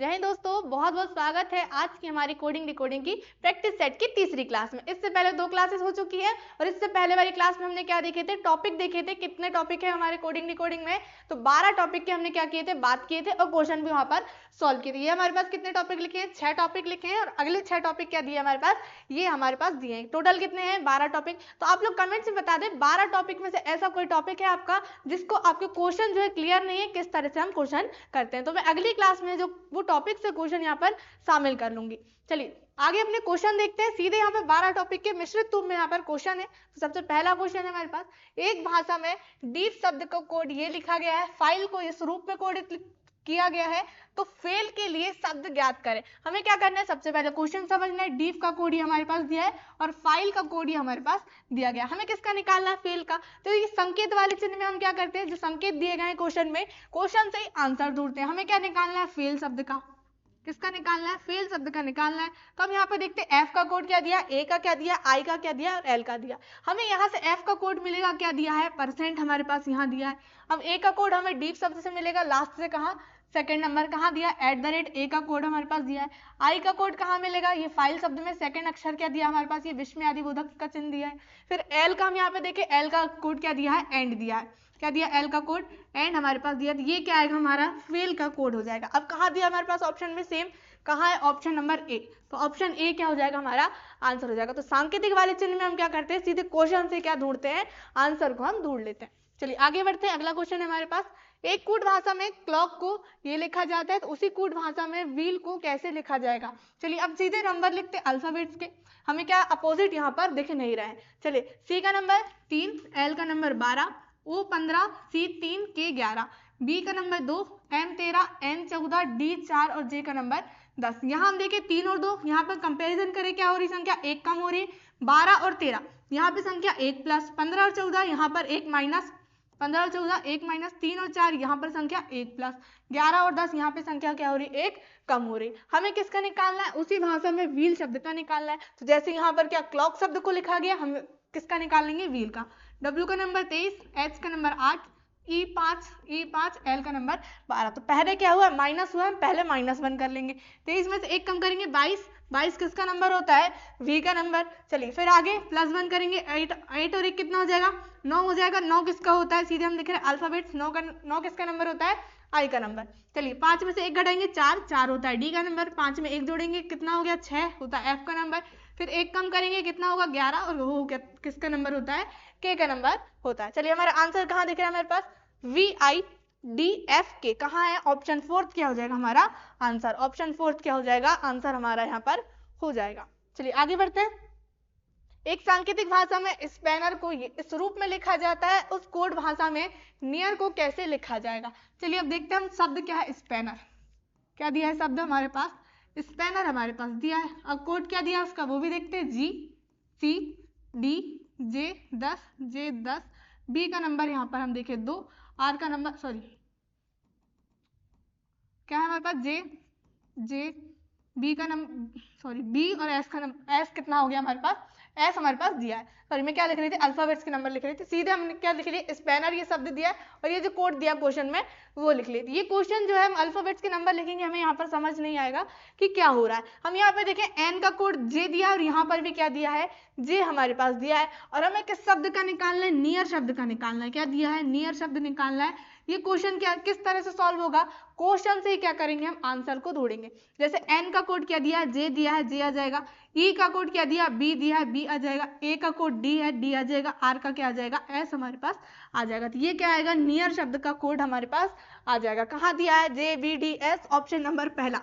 जय हिंद दोस्तों, बहुत बहुत स्वागत है आज की हमारी कोडिंग डिकोडिंग की प्रैक्टिस सेट की तीसरी क्लास में। इससे पहले 2 क्लासेस हो चुकी है और इससे पहले वाली क्लास में हमने क्या देखे थे, टॉपिक देखे थे। कितने टॉपिक है हमारे कोडिंग डिकोडिंग में, तो 12 टॉपिक के हमने क्या किए थे, बात किए थे और क्वेश्चन भी वहां पर सॉल्व किए थे। ये हमारे पास कितने टॉपिक लिखे हैं, 6 टॉपिक लिखे हैं और अगले 6 टॉपिक क्या दिए हमारे पास, ये हमारे पास दिए हैं। टोटल कितने हैं, 12 टॉपिक। तो आप लोग कमेंट में बता दें 12 टॉपिक में से ऐसा कोई टॉपिक है आपका जिसको आपके क्वेश्चन जो है क्लियर नहीं है, किस तरह से हम क्वेश्चन करते हैं। तो मैं अगली क्लास में जो वो टॉपिक से क्वेश्चन यहाँ पर शामिल कर लूंगी। चलिए आगे अपने क्वेश्चन देखते हैं। सीधे यहाँ पे 12 टॉपिक के मिश्रित रूप में यहाँ पर क्वेश्चन है। तो सबसे पहला क्वेश्चन है हमारे पास, एक भाषा में डीप शब्द का कोड ये लिखा गया है, फाइल को इस रूप में कोड किया गया है, तो फेल के लिए शब्द ज्ञात करें। हमें क्या करना है, सबसे पहले क्वेश्चन समझना है। डीप का कोड ये हमारे पास दिया है और फाइल का कोड ये हमारे पास दिया गया। हमें किसका निकालना है, फेल का। तो ये संकेत वाले चिन्ह में हम क्या करते हैं, जो संकेत दिए गए हैं क्वेश्चन में, क्वेश्चन से ही आंसर ढूंढते हैं। हमें क्या निकालना है, फेल शब्द का। किसका निकालना है, फेल शब्द का निकालना है। तो हम यहाँ पे देखते हैं एफ का कोड क्या दिया, ए का क्या दिया, आई का क्या दिया और एल का दिया। हमें यहाँ से एफ का कोड मिलेगा, क्या दिया है, परसेंट हमारे पास यहाँ दिया है। हम ए का कोड हमें डीप शब्द से मिलेगा, लास्ट से कहाँ, सेकंड नंबर कहाँ दिया, @ ए का कोड हमारे पास दिया है। आई का कोड कहाँ मिलेगा, ये फाइल शब्द में सेकंड अक्षर क्या दिया हमारे पास, ये विस्मय आदि बोधक का चिन्ह दिया है। फिर एल का हम यहाँ पे देखें, एल का कोड क्या दिया है, एंड दिया है। क्या दिया, एल का कोड एंड हमारे पास दिया। ये क्या आएगा, हमारा फेल का कोड हो जाएगा। अब कहाँ दिया हमारे पास ऑप्शन में, सेम कहाँ है, ऑप्शन नंबर ए। तो ऑप्शन ए क्या हो जाएगा, हमारा आंसर हो जाएगा। तो सांकेतिक वाले चिन्ह में हम क्या करते हैं, सीधे क्वेश्चन से क्या ढूंढते हैं, आंसर को हम ढूंढ लेते हैं। चलिए आगे बढ़ते हैं। अगला क्वेश्चन है हमारे पास, एक कूट भाषा में क्लॉक को ये लिखा जाता है, तो उसी कूट भाषा में व्हील को कैसे लिखा जाएगा। चलिए अब सीधे नंबर लिखते हैं अल्फाबेट्स के। हमें क्या अपोजिट यहाँ पर दिख नहीं रहा है। चलिए सी का नंबर 3, एल का नंबर 12, ओ 15, सी 3, के 11, बी का नंबर 2, एम 13, एन 14, डी 4 और जे का नंबर 10। यहाँ हम देखें 3 और 2, यहाँ पर कंपेरिजन करें, क्या हो रही संख्या, 1 कम हो रही है। 12 और 13 यहाँ पे संख्या 1 प्लस, 15 और 14 यहाँ पर 1 माइनस, 15 और 14 1 माइनस, 3 और 4 यहाँ पर संख्या 1 प्लस, 11 और 10 यहाँ पे संख्या क्या हो रही है, 1 कम हो रही। हमें किसका निकालना है, उसी भाषा में व्हील शब्द का निकालना है। तो जैसे यहाँ पर क्या क्लॉक शब्द को लिखा गया, हम किसका निकालेंगे, व्हील का। W का नंबर 23, H का नंबर 8, E5, L का नंबर 12। तो पहले क्या हुआ, माइनस हुआ, हम पहले -1 कर लेंगे। 23 में से 1 कम करेंगे, 22 किसका नंबर होता है, V का नंबर। चलिए फिर आगे +1 करेंगे, 8 और 1 कितना हो जाएगा, 9 हो जाएगा। 9 किसका होता है, सीधे हम लिख रहे हैं अल्फाबेट्स, 9 किसका नंबर होता है, I का नंबर। चलिए 5 में से 1 घटाएंगे, 4 होता है D का नंबर। 5 में 1 जोड़ेंगे, कितना हो गया, 6 होता है F का नंबर। फिर 1 कम करेंगे, कितना होगा, 11 और वो किसका नंबर होता है, K का नंबर होता है। चलिए हमारा आंसर कहाँ दिख रहा है हमारे पास, VIDFK कहाँ है, ऑप्शन 4 क्या हो जाएगा हमारा आंसर। ऑप्शन 4 क्या हो जाएगा आंसर हमारा यहाँ पर हो जाएगा। चलिए आगे बढ़ते हैं। एक सांकेतिक भाषा में स्पैनर को इस रूप में लिखा जाता है, उस कोड भाषा में नियर को कैसे लिखा जाएगा। चलिए अब देखते हैं हम, शब्द क्या है, स्पैनर। क्या दिया है शब्द हमारे पास, स्पैनर हमारे पास दिया है। अब कोड क्या दिया उसका, वो भी देखते हैं, GCD J10 J10, बी का नंबर यहाँ पर हम देखें 2, आर का नंबर क्या है हमारे पास, बी का नंबर बी और एस का नंबर, एस कितना हो गया हमारे पास, एस हमारे पास दिया है। सॉरी मैं क्या लिख रही थी, अल्फाबेट्स के नंबर लिख रही थी। सीधे हमने क्या लिख लिया, स्पैनर ये शब्द दिया है और ये जो कोड दिया क्वेश्चन में वो लिख लेते। ये क्वेश्चन जो है हम अल्फाबेट्स के नंबर लिखेंगे, हमें यहाँ पर समझ नहीं आएगा कि क्या हो रहा है। हम यहाँ पे देखें एन का कोड जे दिया और यहाँ पर भी क्या दिया है, जे हमारे पास दिया है। और हमें किस शब्द का निकालना है, नियर शब्द का निकालना है। क्या दिया है, नियर शब्द निकालना है। ये क्वेश्चन क्या किस तरह से सॉल्व होगा, क्वेश्चन से ही क्या करेंगे, हम आंसर को ढूंढेंगे। जैसे एन का कोड क्या दिया है, जे दिया है, जे आ जाएगा। ई का कोड क्या दिया, बी दिया है, बी आ जाएगा। ए का कोड डी है, डी आ जाएगा। आर का क्या आ जाएगा, एस हमारे पास आ जाएगा। तो ये क्या आएगा, नियर शब्द का कोड हमारे पास आ जाएगा। कहाँ दिया है, JVDS, ऑप्शन नंबर पहला।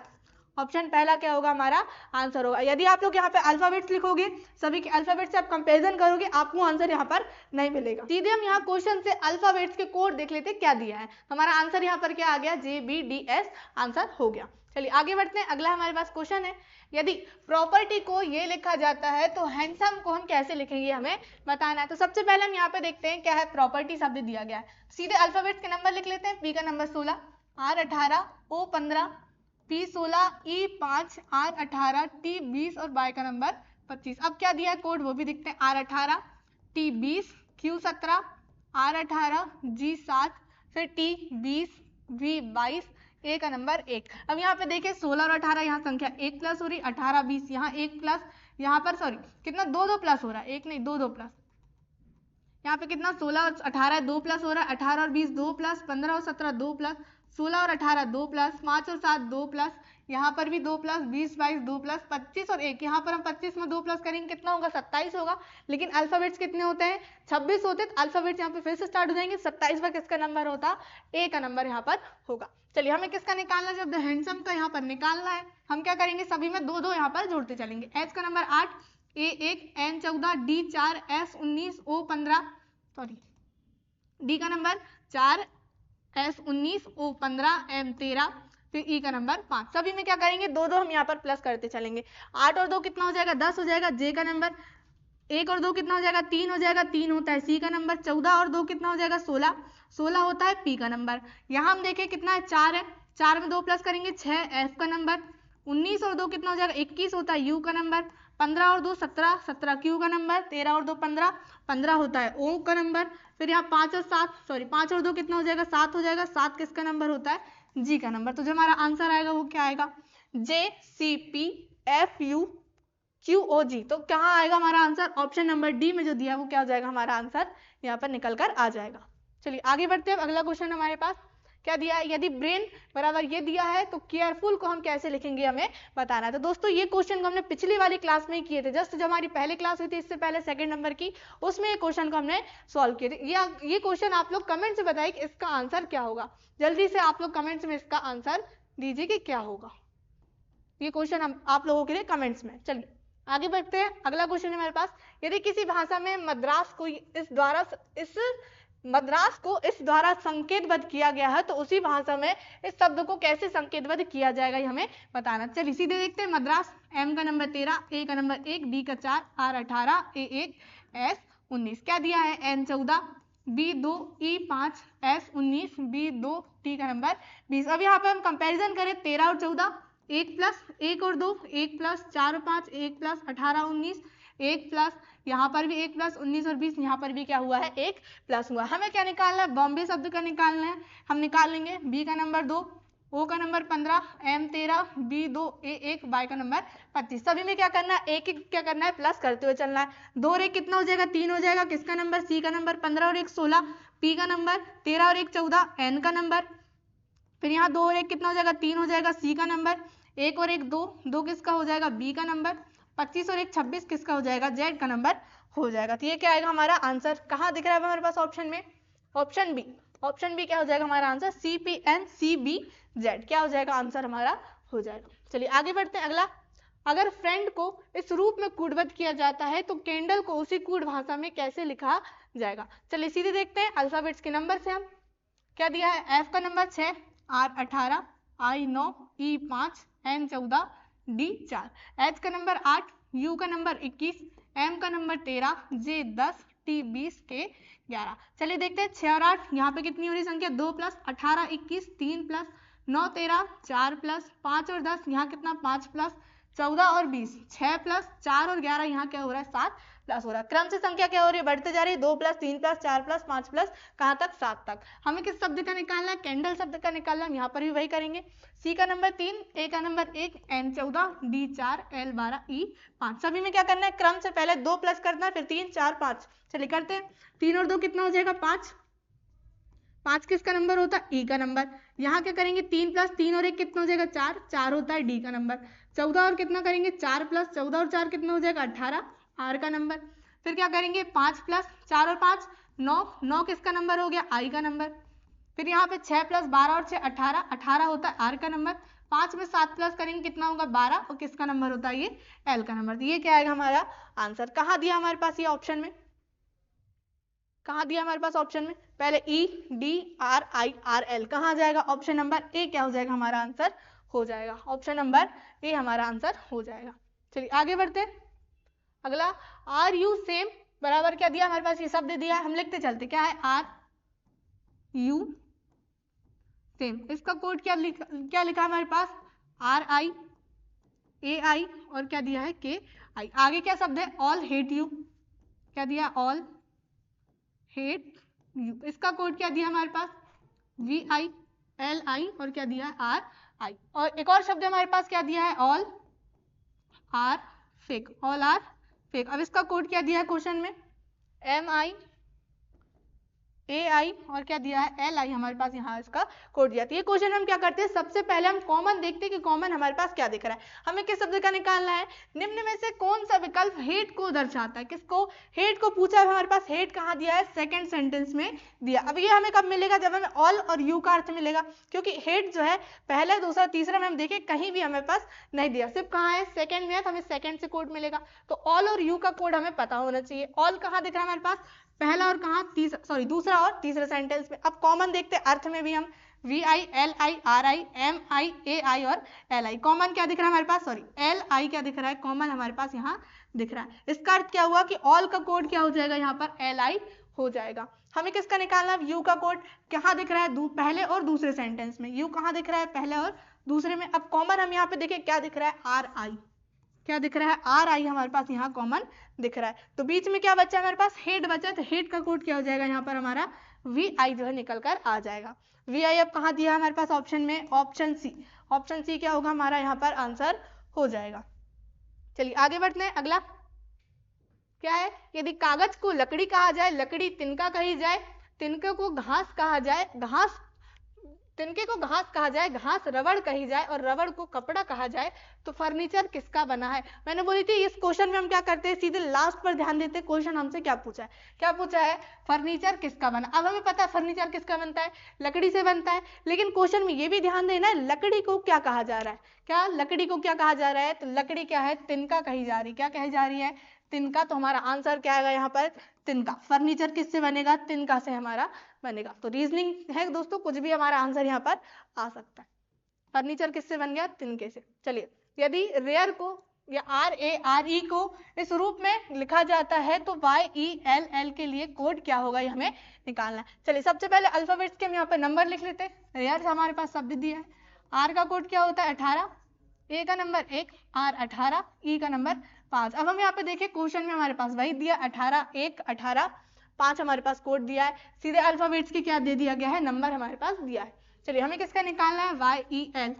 ऑप्शन पहला क्या होगा हमारा आंसर होगा। यदि आप लोग यहाँ पे अल्फाबेट्स लिखोगे, सभी के अल्फाबेट से आप कंपेरिजन करोगे, आपको आंसर यहाँ पर नहीं मिलेगा। सीधे हम यहाँ क्वेश्चन से अल्फाबेट्स के कोड देख लेते क्या दिया है। हमारा आंसर यहाँ पर क्या आ गया, JBDS आंसर हो गया। चलिए आगे बढ़ते हैं। अगला हमारे पास क्वेश्चन है, यदि प्रॉपर्टी को ये लिखा जाता है तो हैंडसम को हम कैसे लिखेंगे, हमें बताना है। तो सबसे पहले हम यहाँ पे देखते हैं क्या है, प्रॉपर्टी शब्द दिया गया है। सीधे अल्फाबेट्स के नंबर लिख लेते हैं। पी का number 16, are 18, O 15, P 16, E 5, R 18, T 20 और Y का नंबर 25। अब क्या दिया है कोड वो भी दिखते हैं, R 18, T 20, Q 17, R 18, G 7, फिर T 20, V 22, ए का नंबर 1। अब यहाँ पे देखिए 16 और 18 यहाँ संख्या 1 प्लस हो रही, 18 20 यहाँ 1 प्लस, यहाँ पर सॉरी कितना 2 प्लस हो रहा है, 1 नहीं 2 प्लस, यहाँ पे कितना 16 और 18 2 प्लस हो रहा है, 18 और 20 2 प्लस, 15 और 17 2 प्लस, 16 और 18 2 प्लस, 5 और 7 2 प्लस, यहाँ पर भी 2 प्लस, 20 22 2 प्लस, 25 और 1, यहाँ पर हम 25 में 2 प्लस करेंगे कितना होगा 27 होगा। लेकिन अल्फाबेट्स कितने होते हैं 26 होते हैं, तो अल्फाबेट्स यहाँ पे फिर से स्टार्ट हो जाएंगे। 27 पर किसका नंबर होता, ए का नंबर यहाँ पर होगा। चलिए हमें किसका निकालना है, जब हैंडसम का यहाँ पर निकालना है, हम क्या करेंगे सभी में 2 2 यहाँ पर जोड़ते चलेंगे। एच का नंबर 8, ए 1, एन 14, डी 4, एस 19, ओ 15, सॉरी डी का नंबर 4, एस 19, ओ 15, एम 13, फिर ई का नंबर 5। सभी में क्या करेंगे 2 2 हम यहाँ पर प्लस करते चलेंगे। 8 और 2 कितना हो जाएगा 10 हो जाएगा, जे का नंबर 1 और 2 कितना हो जाएगा 3 हो जाएगा, 3 होता है सी का नंबर। 14 और 2 कितना हो जाएगा 16, 16 होता है पी का नंबर। यहाँ हम देखें कितना है 4 है, 4 में 2 प्लस करेंगे 6 एफ का नंबर। 19 और 2 कितना हो जाएगा 21 होता है यू का नंबर। 15 और 2 17, 17 क्यू का नंबर। 13 और 2 15, 15 होता है ओ का नंबर। फिर यहाँ 5 और 7 सॉरी 5 और 2 कितना हो जाएगा 7 हो जाएगा, 7 किसका नंबर होता है जी का नंबर। तो जो हमारा आंसर आएगा वो क्या आएगा J C P F U Q O G. तो कहाँ आएगा हमारा आंसर, ऑप्शन नंबर डी में जो दिया है वो क्या हो जाएगा हमारा आंसर यहाँ पर निकल कर आ जाएगा। चलिए आगे बढ़ते हैं। अगला क्वेश्चन हमारे पास क्या दिया है, यदि ब्रेन बराबर ये दिया है तो केयरफुल को हम कैसे लिखेंगे हमें बताना है। तो दोस्तों ये क्वेश्चन को हमने पिछली वाली क्लास में ही किए थे, जस्ट जब हमारी पहले क्लास हुई थी इससे पहले सेकंड नंबर की, उसमें ये क्वेश्चन को हमने सॉल्व किए थे। ये क्वेश्चन आप लोग कमेंट से बताइए कि इसका आंसर क्या होगा। जल्दी से आप लोग कमेंट्स में इसका आंसर दीजिए कि क्या होगा। ये क्वेश्चन आप लोगों के लिए कमेंट्स में। चलिए आगे बढ़ते हैं। अगला क्वेश्चन है हमारे पास, यदि किसी भाषा में मद्रास को इस द्वारा संकेतबद्ध किया गया है तो उसी भाषा में इस शब्द को कैसे संकेतबद्ध किया जाएगा ये हमें बताना। चलिए सीधे देखते हैं। मद्रास, एम का नंबर 13, ए का नंबर 1, डी का 4, आर 18, ए 1, एस 19। क्या दिया है एन 14, बी 2, ई 5, एस 19, बी 2, टी का नंबर 20। अब यहाँ पे हम कंपैरिजन करें 13 और 14, 1 प्लस 1 और 2, 1 प्लस 4 और 5, 1 प्लस 18 19, 1 प्लस यहाँ पर भी 1 प्लस 19 और 20, यहाँ पर भी क्या हुआ है 1 प्लस हुआ। हमें क्या निकालना है, बॉम्बे शब्द का निकालना है। हम निकाल लेंगे बी का नंबर 2, ओ का नंबर 15, एम 13, बी 2, ए 1, वाई का नंबर 25। सभी में क्या करना है एक क्या करना है प्लस करते हुए चलना है। 2 और 1 कितना हो जाएगा 3 हो जाएगा, किसका नंबर सी का नंबर। 15 और 1 16, पी का नंबर। 13 और 1 14, एन का नंबर। फिर यहाँ 2 और 1 कितना हो जाएगा 3 हो जाएगा, सी का नंबर। 1 और 1 2, 2 किसका हो जाएगा बी का नंबर। 25 और 1 26 किसका हो जाएगा जेड का नंबर हो जाएगा। तो ये क्या आएगा हमारा आंसर, कहाँ दिख रहा है हमारे पास ऑप्शन में, ऑप्शन बी क्या हो जाएगा हमारा answer, C P N C B Z क्या हो जाएगा आंसर हमारा हो जाएगा। चलिए आगे बढ़ते हैं। अगला, अगर फ्रेंड को इस रूप में कूटबद्ध किया जाता है तो कैंडल को उसी कूट भाषा में कैसे लिखा जाएगा। चलिए सीधे देखते हैं अल्फाबेट्स के नंबर से। हम क्या दिया है, एफ का number 6, R 18, I 9, E 5, N 14, D 4, H का नंबर 8, यू का नंबर 21, एम का नंबर 13, जे 10, टी 20, के 11। चलिए देखते हैं 6 और 8 यहाँ पे कितनी हो रही संख्या 2 प्लस 18 21, 3 प्लस 9 13, 4 प्लस 5 और 10 यहाँ कितना 5 प्लस 14 और 20, 6 प्लस 4 और 11 यहाँ क्या हो रहा है 7 प्लस हो रहा है। क्रम से संख्या क्या हो रही है बढ़ते जा रही है, 2 प्लस 3 प्लस 4 प्लस 5 प्लस कहाँ तक 7 तक। हमें किस शब्द का निकालना है, कैंडल शब्द का निकालना है। यहाँ पर भी वही करेंगे, सी का नंबर 3, ए का नंबर 1, एन 14, डी 4, एल 12, ई 5। सभी में क्या करना है क्रम से पहले 2 प्लस करना है फिर 3 4 5। चलिए करते हैं। 3 और 2 कितना हो जाएगा 5, 5 किसका नंबर होता है ई का नंबर। यहाँ क्या करेंगे 3 प्लस 3 और 1 कितना हो जाएगा 4, 4 होता है डी का नंबर। 14 और कितना करेंगे 4 प्लस 14 और 4 कितना हो जाएगा 18, आर का नंबर। फिर क्या करेंगे 5 प्लस 4 और 5 9, 9 किसका नंबर हो गया आई का नंबर। फिर यहाँ पे 6 प्लस 12 और 6 18, 18 होता है आर का नंबर। 5 में 7 प्लस करेंगे कितना होगा 12 और किसका नंबर होता है ये एल का नंबर। तो ये क्या आएगा हमारा आंसर। कहाँ दिया हमारे पास ये ऑप्शन में, कहाँ दिया हमारे पास ऑप्शन में, पहले E D R I R L कहाँ जाएगा, ऑप्शन नंबर ए क्या हो जाएगा हमारा आंसर हो जाएगा, ऑप्शन नंबर ए हमारा आंसर हो जाएगा। चलिए आगे बढ़ते हैं। अगला, आर यू सेम बराबर क्या दिया हमारे पास, ये शब्द दिया है, हम लिखते चलते क्या है आर यू सेम। इसका कोड क्या लिखा हमारे पास आर आई ए आई और क्या दिया है के आई। आगे क्या शब्द है ऑल हेट यू, क्या दिया ऑल हेट यू। इसका कोड क्या दिया हमारे पास वी आई LI और क्या दिया है RI। और एक और शब्द हमारे पास क्या दिया है all are fake, all are fake. अब इसका कोड क्या दिया है क्वेश्चन में MI AI और क्या दिया है LI, हमारे पास यहाँ इसका कोड दिया। तो ये क्वेश्चन हम क्या करते हैं, सबसे पहले हम कॉमन देखते हैं कि कॉमन हमारे पास क्या दिख रहा है। हमें किस शब्द का निकालना है, निम्न में से कौन सा विकल्प हेड को दर्शाता है। किसको, हेड को पूछा है हमारे पास। हेड कहाँ दिया है, सेकंड सेंटेंस में दिया। अब ये हमें कब मिलेगा, जब हमें ऑल और यू का अर्थ मिलेगा, क्योंकि हेड जो है पहला दूसरा तीसरा में हम देखें कहीं भी हमारे पास नहीं दिया, सिर्फ कहाँ है सेकंड में है, तो हमें सेकंड से कोड मिलेगा। तो ऑल और यू का कोड हमें पता होना चाहिए। ऑल कहाँ दिख रहा है हमारे पास, पहला और कहाँ दूसरा और तीसरा सेंटेंस में। अब कॉमन देखते हैं अर्थ में भी हम VI LI RI MI AI और LI। कॉमन क्या दिख रहा है हमारे पास, LI क्या दिख रहा है, कॉमन हमारे पास यहाँ दिख रहा है। इसका अर्थ क्या हुआ कि ऑल का कोड क्या हो जाएगा, यहाँ पर LI हो जाएगा। हमें किसका निकालना है, यू का कोड कहाँ दिख रहा है, पहले और दूसरे सेंटेंस में। यू कहाँ दिख रहा है, पहले और दूसरे में। अब कॉमन हम यहाँ पे देखें क्या दिख रहा है, RI क्या दिख रहा है, RI हमारे पास यहाँ कॉमन दिख रहा है। तो बीच में क्या बचा हमारे पास, हेड बचा। तो हेड का कोड क्या हो जाएगा, यहाँ पर हमारा VI जो है निकल कर आ जाएगा। VI अब कहाँ दिया है हमारे पास ऑप्शन में, ऑप्शन सी। ऑप्शन सी क्या होगा हमारा यहाँ पर आंसर हो जाएगा। चलिए आगे बढ़ते हैं। अगला क्या है, यदि कागज को लकड़ी कहा जाए, लकड़ी तिनका कही जाए, तिनके को घास कहा जाए, तिनके को घास कहा जाए, घास रबड़ कही जाए और रबड़ को कपड़ा कहा जाए, तो फर्नीचर किसका बना है। मैंने बोली थी इस क्वेश्चन में हम क्या करते हैं, सीधे लास्ट पर ध्यान देते हैं। क्वेश्चन हमसे क्या पूछा है, क्या पूछा है, फर्नीचर किसका बना। अब हमें पता है फर्नीचर किसका बनता है, लकड़ी से बनता है। लेकिन क्वेश्चन में ये भी ध्यान देना है लकड़ी को क्या कहा जा रहा है, क्या लकड़ी को क्या कहा जा रहा है, तो लकड़ी क्या है, तिनका कही जा रही। क्या कही जा रही है, तिनका। तो हमारा आंसर क्या आएगा यहाँ पर, तिनका। फर्नीचर किससे बनेगा, तिनका से हमारा बनेगा। तो रीजनिंग है दोस्तों, कुछ भी हमारा आंसर यहाँ पर आ सकता है। फर्नीचर किससे बन गया, तिनके से। चलिए, यदि रेयर को या RARE को इस रूप में लिखा जाता है तो YELL के लिए कोड क्या होगा, ये हमें निकालना है। चलिए सबसे पहले अल्फाबेट्स के हम यहाँ पे नंबर लिख लेते हैं। रेयर हमारे पास शब्द दिया है, R का कोड क्या होता है 18, A का नंबर 1, R 18, E का नंबर 5। अब हम यहाँ पे देखें क्वेश्चन में हमारे पास वही दिया 18 1 18 5 हमारे पास कोड दिया है। सीधे अल्फाबेट्स की क्या दे दिया गया है, नंबर हमारे पास दिया है। चलिए हमें किसका निकालना है, YEL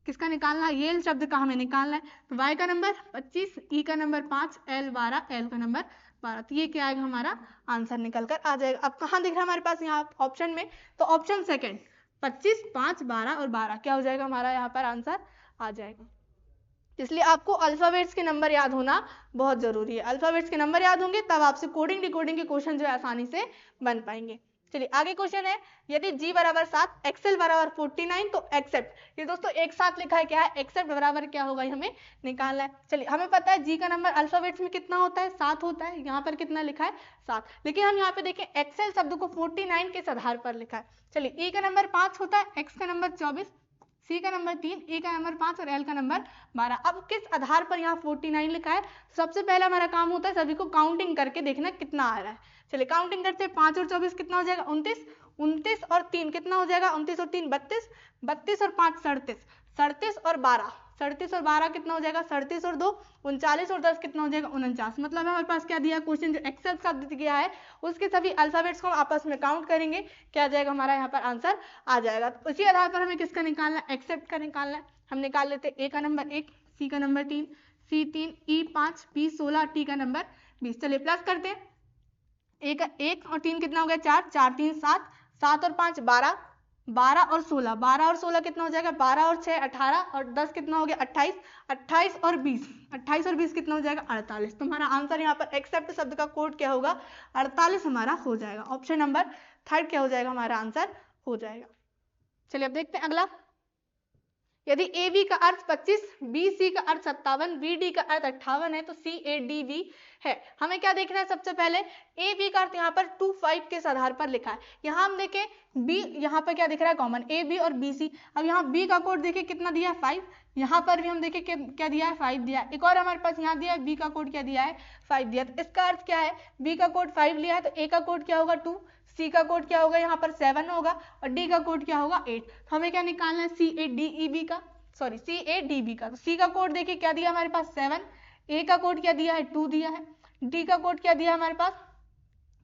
किसका निकालना है, येल शब्द का हमें निकालना है। तो Y का नंबर 25, E का नंबर 5, L 12, L का नंबर 12। तो ये क्या आएगा, हमारा आंसर निकल कर आ जाएगा। अब कहाँ दिख रहा है हमारे पास, यहाँ ऑप्शन में। तो ऑप्शन सेकंड 25 5 12 और 12 क्या हो जाएगा हमारा यहाँ पर आंसर आ जाएगा। इसलिए आपको अल्फाबेट्स के नंबर याद होना बहुत जरूरी है। अल्फाबेट्स के नंबर याद होंगे तब आपसे कोडिंग डिकोडिंग के क्वेश्चन जो है आसानी से बन पाएंगे। चलिए आगे क्वेश्चन है, यदि G बराबर 7 एक्सेल बराबर 49 तो एक्सेप्ट। ये दोस्तों एक साथ लिखा है, क्या है, एक्सेप्ट बराबर क्या होगा, हमें निकालना है। चलिए हमें पता है G का नंबर अल्फाबेट्स में कितना होता है, 7 होता है। यहाँ पर कितना लिखा है, 7। लेकिन हम यहाँ पे देखें एक्सेल शब्द को 49 के आधार पर लिखा है। चलिए E का नंबर 5 होता है, X का नंबर 24, C का नंबर 3, E का नंबर 5 और L का नंबर 12। अब किस आधार पर यहाँ 49 लिखा है, सबसे पहला हमारा काम होता है सभी को काउंटिंग करके देखना कितना आ रहा है। चलिए काउंटिंग करते हैं, 5 और 24 कितना हो जाएगा, 29, 29 और 3 कितना हो जाएगा, 29 और 3 32, 32 और 5 37, 37 और 12, 37 और 12 कितना हो जाएगा, 37 और 2 39 और 10 कितना हो जाएगा, 49। मतलब हमारे पास क्या दिया, क्वेश्चन जो एक्सेल का दिया है उसके सभी अल्फाबेट्स को हम आपस में काउंट करेंगे, क्या आ जाएगा हमारा यहाँ पर आंसर आ जाएगा। तो उसी आधार पर हमें किसका निकालना है, एक्सेप्ट का निकालना है। हम निकाल लेते हैं, A का नंबर 1, C का number 3, C 3, E 5, P 16, T का नंबर 20। चलिए प्लस करते हैं, 1 और 3 कितना हो गया, 4, 4 3 7, 7 और 5 12, 12 और 16, 12 और 16 कितना हो जाएगा, 12 और 6 18 और 10 कितना हो गया, 28, 28 और 20, 28 और 20 कितना हो जाएगा, 48। तो हमारा आंसर यहाँ पर एक्सेप्ट शब्द का कोड क्या होगा, 48 हमारा हो जाएगा। ऑप्शन नंबर 3 क्या हो जाएगा, हमारा आंसर हो जाएगा। चलिए अब देखते हैं अगला, यदि AB का अर्थ 25, BC का अर्थ 57, BD का अर्थ 58 है तो CADV है। हमें क्या देखना है, सबसे पहले AB का अर्थ यहाँ पर 25 के आधार पर लिखा है। यहाँ हम देखें B, यहाँ पर क्या दिख रहा है कॉमन, AB और BC। अब यहाँ B का कोड देखें कितना दिया है, 5। यहाँ पर भी हम देखें क्या दिया है, 5 दिया है। एक और हमारे पास यहाँ दिया है, B का कोड क्या दिया है, 5 दिया। तो इसका अर्थ क्या है, B का कोड 5 लिया है तो A का कोड क्या होगा, 2, C का कोड क्या होगा, यहाँ पर 7 होगा और D का कोड क्या होगा, 8। तो हमें क्या निकालना है, CADB का, सॉरी CADB का। तो C का कोड देखिए क्या दिया हमारे पास, 7, A का कोड क्या दिया है, 2 दिया है, D का कोड क्या दिया हमारे पास,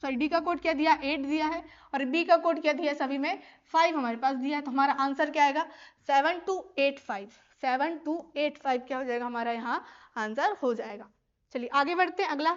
सॉरी डी का कोड क्या दिया 8 दिया है और बी का कोड क्या दिया सभी में 5 हमारे पास दिया है, तो हमारा आंसर क्या आएगा 7285। 7285 क्या हो जाएगा हमारा यहाँ आंसर हो जाएगा। चलिए आगे बढ़ते हैं। अगला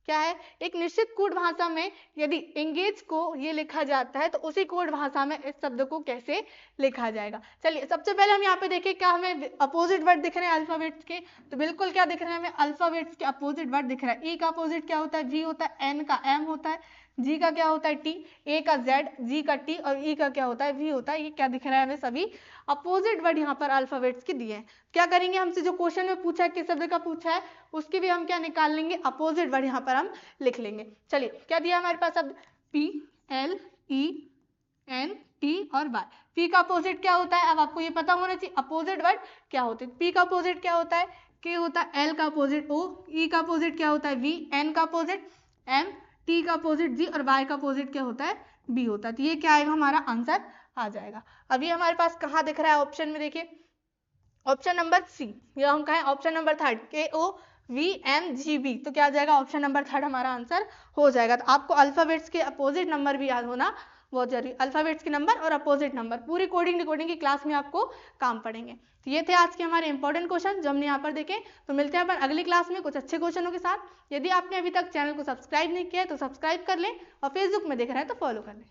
क्या है, एक निश्चित कोड भाषा में यदि एंगेज को ये लिखा जाता है तो उसी कोड भाषा में इस शब्द को कैसे लिखा जाएगा। चलिए सबसे पहले हम यहाँ पे देखें क्या हमें अपोजिट वर्ड दिख रहे हैं अल्फाबेट्स के, तो बिल्कुल क्या दिख रहे हैं हमें अल्फाबेट्स के अपोजिट वर्ड दिख रहा है। ई का अपोजिट क्या होता है वी होता है, एन का एम होता है, जी का क्या होता है टी, ए का जेड, जी का टी और ई का क्या होता है वी होता है। ये क्या दिख रहा है हमें सभी अपोजिट वर्ड यहाँ पर अल्फाबेट्स के दिए हैं। क्या करेंगे हमसे जो क्वेश्चन में पूछा है किस शब्द का पूछा है उसके भी हम क्या निकाल लेंगे अपोजिट वर्ड यहाँ पर हम लिख लेंगे। चलिए क्या दिया हमारे पास शब्द P L E N T और वाई। पी का अपोजिट क्या होता है, अब आपको ये पता होना चाहिए अपोजिट वर्ड क्या होते हैं। पी का अपोजिट क्या होता है के होता है, एल का अपोजिट ओ, ई का अपोजिट क्या होता है वी, एन का अपोजिट एम, टी का अपोजिट जी और वाई का अपोजिट क्या होता है बी होता है। तो ये क्या आएगा हमारा आंसर आ जाएगा। अभी हमारे पास कहाँ दिख रहा है ऑप्शन में, देखिए ऑप्शन नंबर सी, या हम कहें ऑप्शन नंबर थर्ड के O V M G B, तो क्या आ जाएगा ऑप्शन नंबर थर्ड हमारा आंसर हो जाएगा। तो आपको अल्फाबेट्स के अपोजिट नंबर भी याद होना बहुत जरूरी, अल्फाबेट्स के नंबर और अपोजिट नंबर पूरी कोडिंग डिकोडिंग की क्लास में आपको काम पड़ेंगे। तो ये थे आज के हमारे इंपॉर्टेंट क्वेश्चन जो हमने यहाँ पर देखे। तो मिलते हैं अपन अगली क्लास में कुछ अच्छे क्वेश्चनों के साथ। यदि आपने अभी तक चैनल को सब्सक्राइब नहीं किया है तो सब्सक्राइब कर लें और फेसबुक में देख रहे हैं तो फॉलो कर लें।